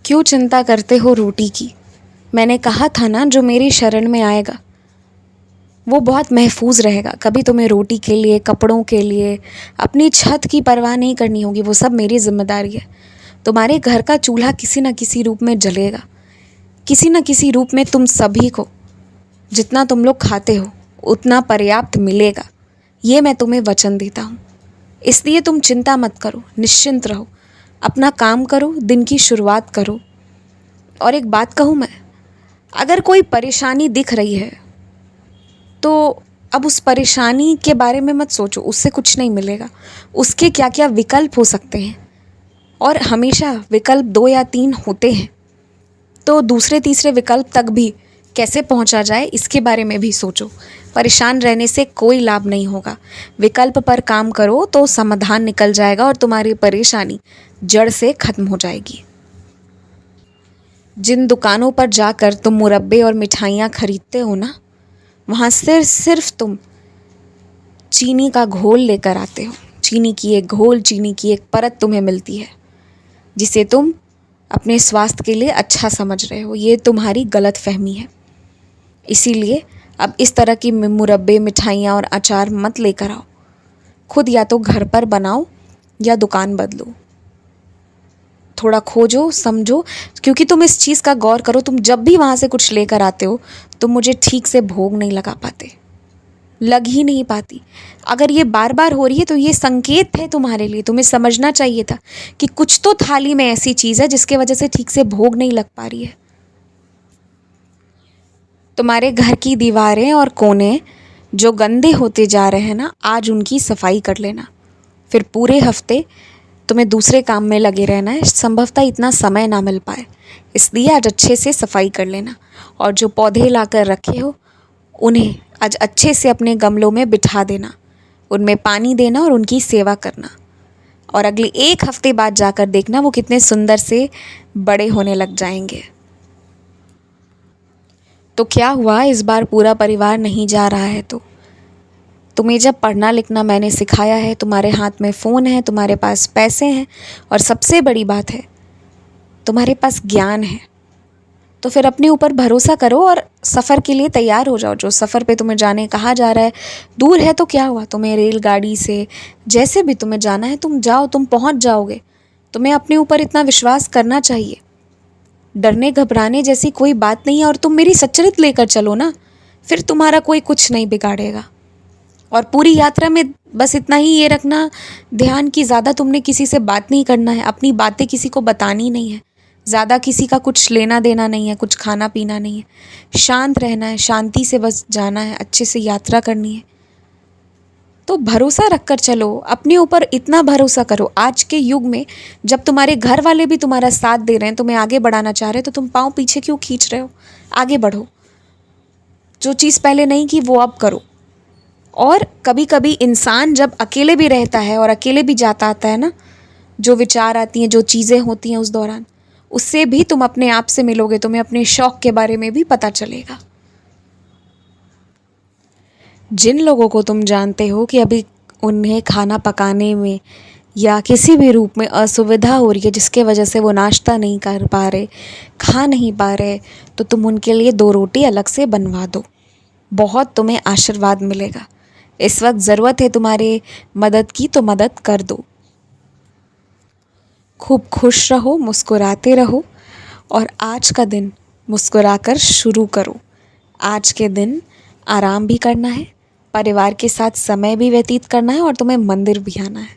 क्यों चिंता करते हो रोटी की? मैंने कहा था ना, जो मेरी शरण में आएगा वो बहुत महफूज रहेगा। कभी तुम्हें रोटी के लिए, कपड़ों के लिए, अपनी छत की परवाह नहीं करनी होगी। वो सब मेरी जिम्मेदारी है। तुम्हारे घर का चूल्हा किसी न किसी रूप में जलेगा, किसी न किसी रूप में तुम सभी को जितना तुम लोग खाते हो उतना पर्याप्त मिलेगा। ये मैं तुम्हें वचन देता हूँ। इसलिए तुम चिंता मत करो, निश्चिंत रहो, अपना काम करो, दिन की शुरुआत करो। और एक बात कहूँ मैं, अगर कोई परेशानी दिख रही है तो अब उस परेशानी के बारे में मत सोचो, उससे कुछ नहीं मिलेगा। उसके क्या क्या विकल्प हो सकते हैं, और हमेशा विकल्प 2 या 3 होते हैं। तो दूसरे तीसरे विकल्प तक भी कैसे पहुंचा जाए, इसके बारे में भी सोचो। परेशान रहने से कोई लाभ नहीं होगा। विकल्प पर काम करो तो समाधान निकल जाएगा और तुम्हारी परेशानी जड़ से खत्म हो जाएगी। जिन दुकानों पर जाकर तुम मुरब्बे और मिठाइयाँ खरीदते हो ना, वहाँ सिर्फ तुम चीनी का घोल लेकर आते हो। चीनी की एक घोल, चीनी की एक परत तुम्हें मिलती है, जिसे तुम अपने स्वास्थ्य के लिए अच्छा समझ रहे हो। ये तुम्हारी गलत फहमी है। इसीलिए अब इस तरह की मुरब्बे, मिठाइयाँ और अचार मत लेकर आओ। खुद या तो घर पर बनाओ या दुकान बदलो। थोड़ा खोजो, समझो, क्योंकि तुम इस चीज़ का गौर करो, तुम जब भी वहाँ से कुछ लेकर आते हो तुम मुझे ठीक से भोग नहीं लगा पाते, लग ही नहीं पाती। अगर ये बार बार हो रही है तो ये संकेत है तुम्हारे लिए। तुम्हें समझना चाहिए था कि कुछ तो थाली में ऐसी चीज़ है जिसके वजह से ठीक से भोग नहीं लग पा रही है। तुम्हारे घर की दीवारें और कोने जो गंदे होते जा रहे हैं ना, आज उनकी सफाई कर लेना। फिर पूरे हफ्ते तुम्हें दूसरे काम में लगे रहना है, संभवतः इतना समय ना मिल पाए। इसलिए आज अच्छे से सफाई कर लेना। और जो पौधे लाकर रखे हो उन्हें आज अच्छे से अपने गमलों में बिठा देना, उनमें पानी देना और उनकी सेवा करना। और अगले 1 हफ्ते बाद जाकर देखना वो कितने सुंदर से बड़े होने लग जाएंगे। तो क्या हुआ, इस बार पूरा परिवार नहीं जा रहा है तो? तुम्हें जब पढ़ना लिखना मैंने सिखाया है, तुम्हारे हाथ में फ़ोन है, तुम्हारे पास पैसे हैं, और सबसे बड़ी बात है तुम्हारे पास ज्ञान है, तो फिर अपने ऊपर भरोसा करो और सफ़र के लिए तैयार हो जाओ। जो सफ़र पे तुम्हें जाने कहा जा रहा है दूर है तो क्या हुआ, तुम्हें रेलगाड़ी से जैसे भी तुम्हें जाना है तुम जाओ, तुम पहुंच जाओगे। तुम्हें अपने ऊपर इतना विश्वास करना चाहिए। डरने घबराने जैसी कोई बात नहीं है। और तुम मेरी सच्चरित लेकर चलो ना, फिर तुम्हारा कोई कुछ नहीं बिगाड़ेगा। और पूरी यात्रा में बस इतना ही ये रखना ध्यान कि ज़्यादा तुमने किसी से बात नहीं करना है, अपनी बातें किसी को बतानी नहीं है, ज़्यादा किसी का कुछ लेना देना नहीं है, कुछ खाना पीना नहीं है, शांत रहना है, शांति से बस जाना है, अच्छे से यात्रा करनी है। तो भरोसा रख कर चलो, अपने ऊपर इतना भरोसा करो। आज के युग में जब तुम्हारे घर वाले भी तुम्हारा साथ दे रहे हैं, तुम्हें आगे बढ़ाना चाह रहे हैं, तो तुम पाँव पीछे क्यों खींच रहे हो? आगे बढ़ो। जो चीज़ पहले नहीं की वो अब करो। और कभी कभी इंसान जब अकेले भी रहता है और अकेले भी जाता आता है ना, जो विचार आती हैं, जो चीज़ें होती हैं उस दौरान, उससे भी तुम अपने आप से मिलोगे। तुम्हें अपने शौक़ के बारे में भी पता चलेगा। जिन लोगों को तुम जानते हो कि अभी उन्हें खाना पकाने में या किसी भी रूप में असुविधा हो रही है, जिसके वजह से वो नाश्ता नहीं कर पा रहे, खा नहीं पा रहे, तो तुम उनके लिए 2 रोटी अलग से बनवा दो। बहुत तुम्हें आशीर्वाद मिलेगा। इस वक्त ज़रूरत है तुम्हारे मदद की, तो मदद कर दो। खूब खुश रहो, मुस्कुराते रहो, और आज का दिन मुस्कुराकर शुरू करो। आज के दिन आराम भी करना है, परिवार के साथ समय भी व्यतीत करना है, और तुम्हें मंदिर भी आना है।